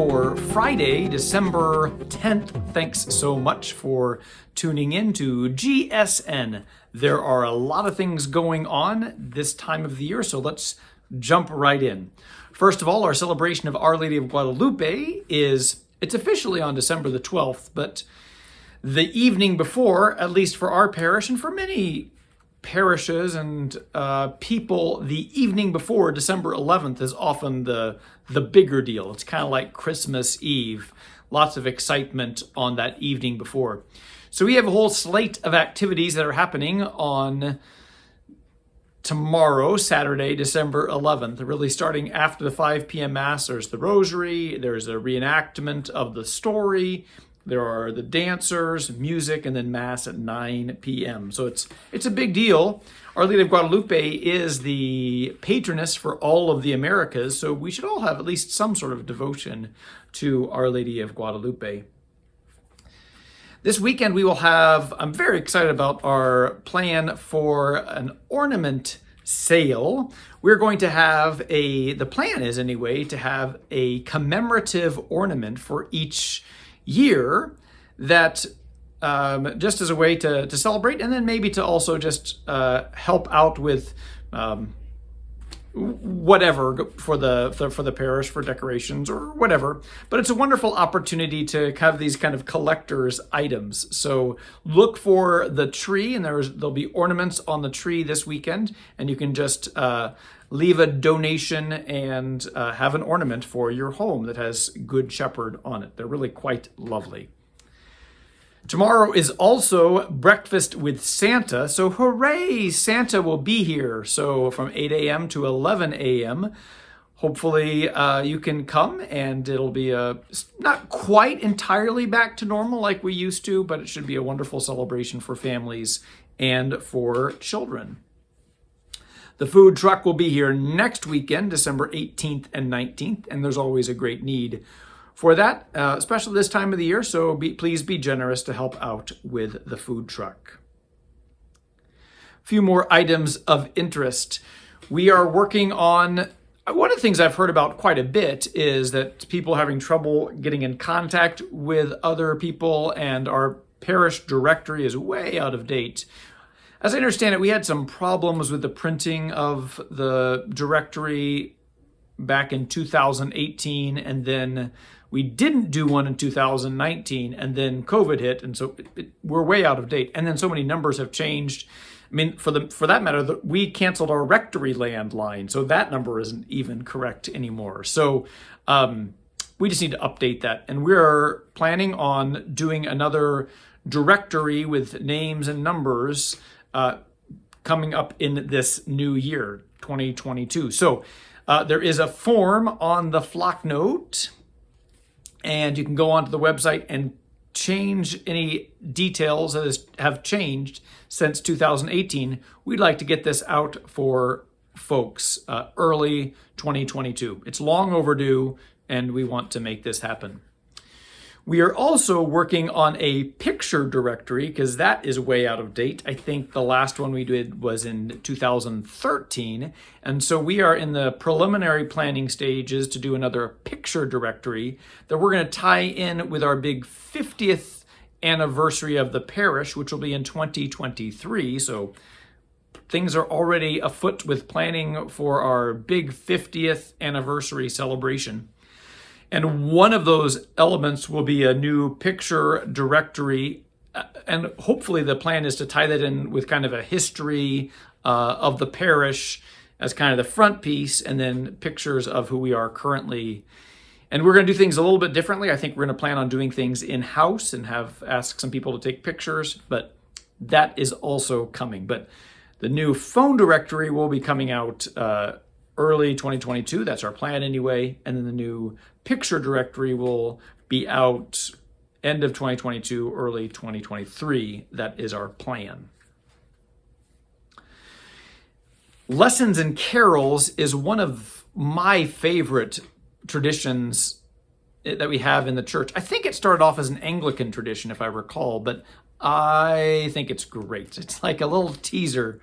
for Friday, December 10th. Thanks so much for tuning in to GSN. There are a lot of things going on this time of the year, so let's jump right in. First of all, our celebration of Our Lady of Guadalupe it's officially on December the 12th, but the evening before, at least for our parish and for many parishes and people, the evening before December 11th is often the bigger deal. It's kind of like Christmas Eve. Lots of excitement on that evening before. So we have a whole slate of activities that are happening on tomorrow, Saturday, December 11th, really starting after the 5 p.m. Mass. There's the Rosary, there's a reenactment of the story, there are the dancers, music, and then Mass at 9 p.m. So it's a big deal. Our Lady of Guadalupe is the patroness for all of the Americas, so we should all have at least some sort of devotion to Our Lady of Guadalupe. This weekend we will have, I'm very excited about our plan for an ornament sale. We're going to have the plan is anyway, to have a commemorative ornament for each year that just as a way to celebrate, and then maybe to also just help out with whatever for the parish, for decorations or whatever. But it's a wonderful opportunity to have these kind of collector's items. So look for the tree, and there'll be ornaments on the tree this weekend, and you can just leave a donation and have an ornament for your home that has Good Shepherd on it. They're really quite lovely. Tomorrow is also Breakfast with Santa, so hooray, Santa will be here. So from 8 a.m. to 11 a.m., hopefully you can come, and it'll be not quite entirely back to normal like we used to, but it should be a wonderful celebration for families and for children. The food truck will be here next weekend, December 18th and 19th, and there's always a great need for that, especially this time of the year, so please be generous to help out with the food truck. A few more items of interest. We are working on, one of the things I've heard about quite a bit is that people are having trouble getting in contact with other people, and our parish directory is way out of date. As I understand it, we had some problems with the printing of the directory back in 2018, and then we didn't do one in 2019, and then COVID hit, and so we're way out of date. And then so many numbers have changed. I mean, for that matter, we canceled our rectory landline, so that number isn't even correct anymore. So we just need to update that. And we're planning on doing another directory with names and numbers coming up in this new year, 2022. So there is a form on the Flocknote, and you can go onto the website and change any details that have changed since 2018. We'd like to get this out for folks early 2022. It's long overdue, and we want to make this happen. We are also working on a picture directory because that is way out of date. I think the last one we did was in 2013. And so we are in the preliminary planning stages to do another picture directory that we're going to tie in with our big 50th anniversary of the parish, which will be in 2023. So things are already afoot with planning for our big 50th anniversary celebration. And one of those elements will be a new picture directory. And hopefully the plan is to tie that in with kind of a history of the parish as kind of the front piece, and then pictures of who we are currently. And we're going to do things a little bit differently. I think we're going to plan on doing things in-house and ask some people to take pictures, but that is also coming. But the new phone directory will be coming out early 2022. That's our plan anyway. And then the new picture directory will be out end of 2022, early 2023. That is our plan. Lessons and carols is one of my favorite traditions that we have in the church. I think it started off as an Anglican tradition, if I recall, but I think it's great. It's like a little teaser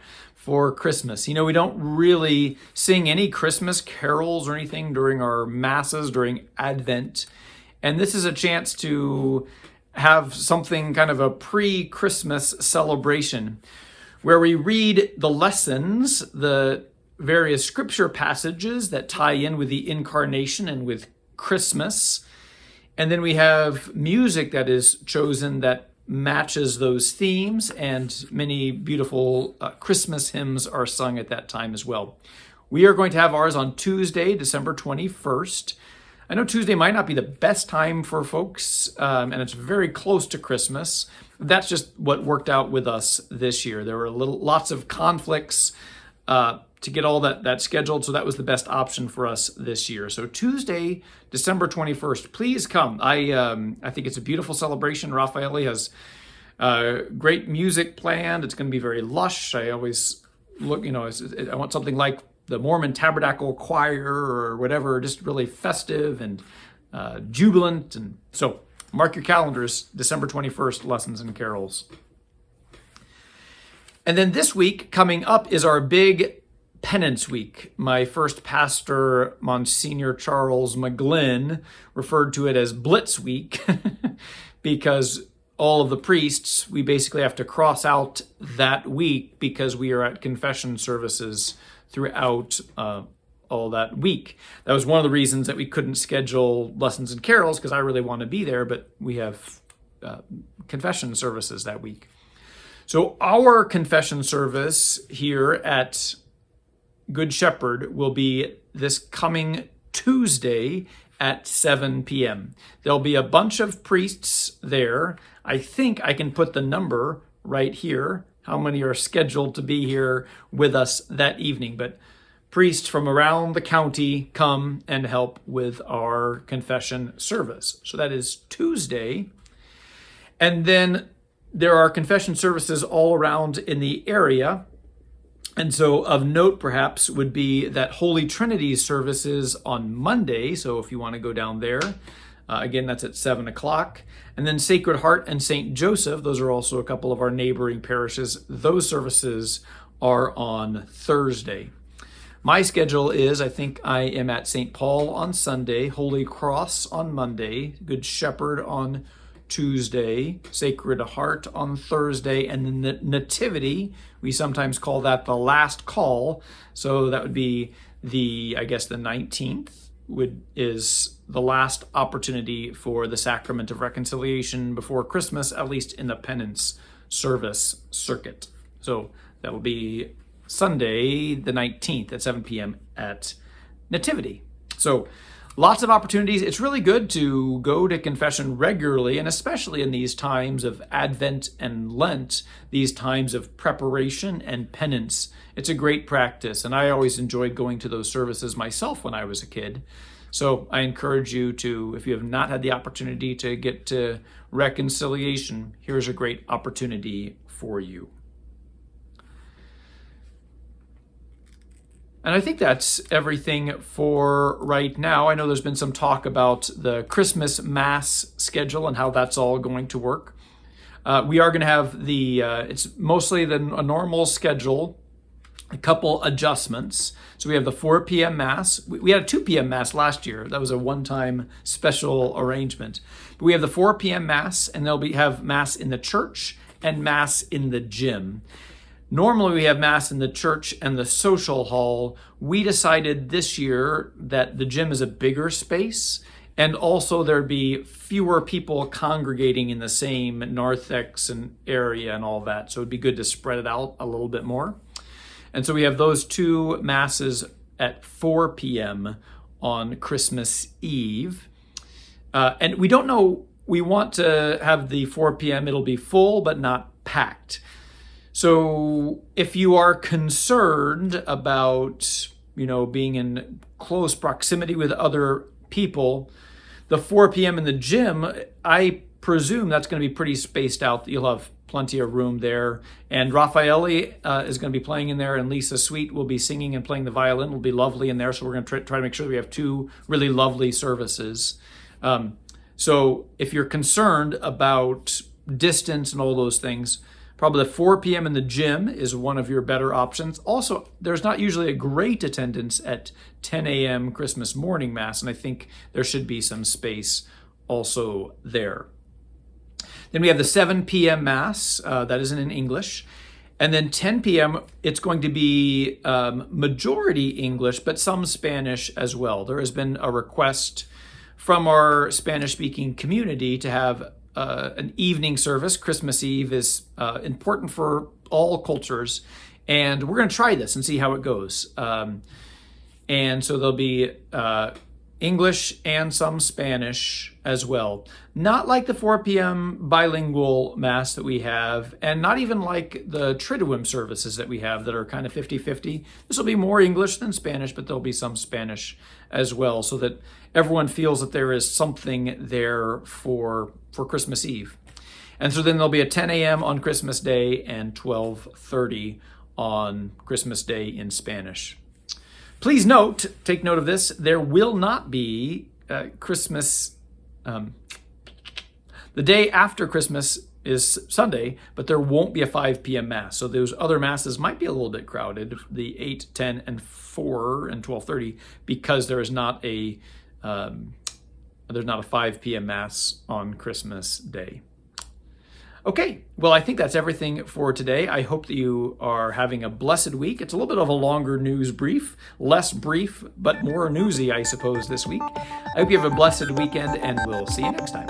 for Christmas. You know, we don't really sing any Christmas carols or anything during our masses, during Advent. And this is a chance to have something kind of a pre-Christmas celebration where we read the lessons, the various scripture passages that tie in with the incarnation and with Christmas. And then we have music that is chosen that matches those themes, and many beautiful Christmas hymns are sung at that time as well. We are going to have ours on Tuesday, December 21st. I know Tuesday might not be the best time for folks, and it's very close to Christmas. That's just what worked out with us this year. There were lots of conflicts to get all that scheduled, so that was the best option for us this year. So Tuesday, December 21st, please come. I think it's a beautiful celebration. Raffaele has great music planned. It's going to be very lush. I always look, I want something like the Mormon Tabernacle Choir or whatever, just really festive and jubilant. And so mark your calendars, December 21st, Lessons and Carols. And then this week coming up is our big Penance Week. My first pastor, Monsignor Charles McGlynn, referred to it as Blitz Week because all of the priests, we basically have to cross out that week because we are at confession services throughout all that week. That was one of the reasons that we couldn't schedule Lessons and Carols, because I really want to be there, but we have confession services that week. So our confession service here at Good Shepherd will be this coming Tuesday at 7 p.m. There'll be a bunch of priests there. I think I can put the number right here, how many are scheduled to be here with us that evening. But priests from around the county come and help with our confession service. So that is Tuesday. And then there are confession services all around in the area. And so of note, perhaps, would be that Holy Trinity services on Monday. So if you want to go down there, again, that's at 7 o'clock. And then Sacred Heart and St. Joseph, those are also a couple of our neighboring parishes. Those services are on Thursday. My schedule is, I think I am at St. Paul on Sunday, Holy Cross on Monday, Good Shepherd on Tuesday, Sacred Heart on Thursday, and then the Nativity. We sometimes call that the last call. So that would be the 19th is the last opportunity for the Sacrament of Reconciliation before Christmas, at least in the penance service circuit. So that will be Sunday, the 19th at 7 p.m. at Nativity. So lots of opportunities. It's really good to go to confession regularly, and especially in these times of Advent and Lent, these times of preparation and penance. It's a great practice, and I always enjoyed going to those services myself when I was a kid. So I encourage you to, if you have not had the opportunity to get to reconciliation, here's a great opportunity for you. And I think that's everything for right now. I know there's been some talk about the Christmas Mass schedule and how that's all going to work. We are going to have it's mostly a normal schedule, a couple adjustments. So we have the 4 p.m. Mass. We had a 2 p.m. Mass last year. That was a one-time special arrangement. But we have the 4 p.m. Mass, and have Mass in the church and Mass in the gym. Normally we have Mass in the church and the social hall. We decided this year that the gym is a bigger space, and also there'd be fewer people congregating in the same narthex and area and all that. So it'd be good to spread it out a little bit more. And so we have those two Masses at 4 p.m. on Christmas Eve. And we don't know, we want to have the 4 p.m. It'll be full but not packed. So if you are concerned about, being in close proximity with other people, the 4 p.m. in the gym, I presume that's going to be pretty spaced out. You'll have plenty of room there. And Raffaele is going to be playing in there, and Lisa Sweet will be singing and playing the violin. It'll be lovely in there. So we're going to try to make sure that we have two really lovely services. So if you're concerned about distance and all those things, probably the 4 p.m. in the gym is one of your better options. Also, there's not usually a great attendance at 10 a.m. Christmas morning Mass, and I think there should be some space also there. Then we have the 7 p.m. Mass, that is in English. And then 10 p.m., it's going to be majority English, but some Spanish as well. There has been a request from our Spanish-speaking community to have an evening service. Christmas Eve is important for all cultures, and we're going to try this and see how it goes. And so there'll be English and some Spanish as well. Not like the 4 p.m. bilingual Mass that we have, and not even like the Triduum services that we have that are kind of 50-50. This will be more English than Spanish, but there'll be some Spanish as well, so that everyone feels that there is something there for Christmas Eve. And so then there'll be a 10 a.m. on Christmas Day and 12:30 on Christmas Day in Spanish. Please note, take note of this, there will not be Christmas, the day after Christmas is Sunday, but there won't be a 5 p.m. Mass. So those other Masses might be a little bit crowded, the 8, 10, and 4, and 12:30, because there is not a 5 p.m. Mass on Christmas Day. Okay, well, I think that's everything for today. I hope that you are having a blessed week. It's a little bit of a longer news brief, less brief, but more newsy, I suppose, this week. I hope you have a blessed weekend, and we'll see you next time.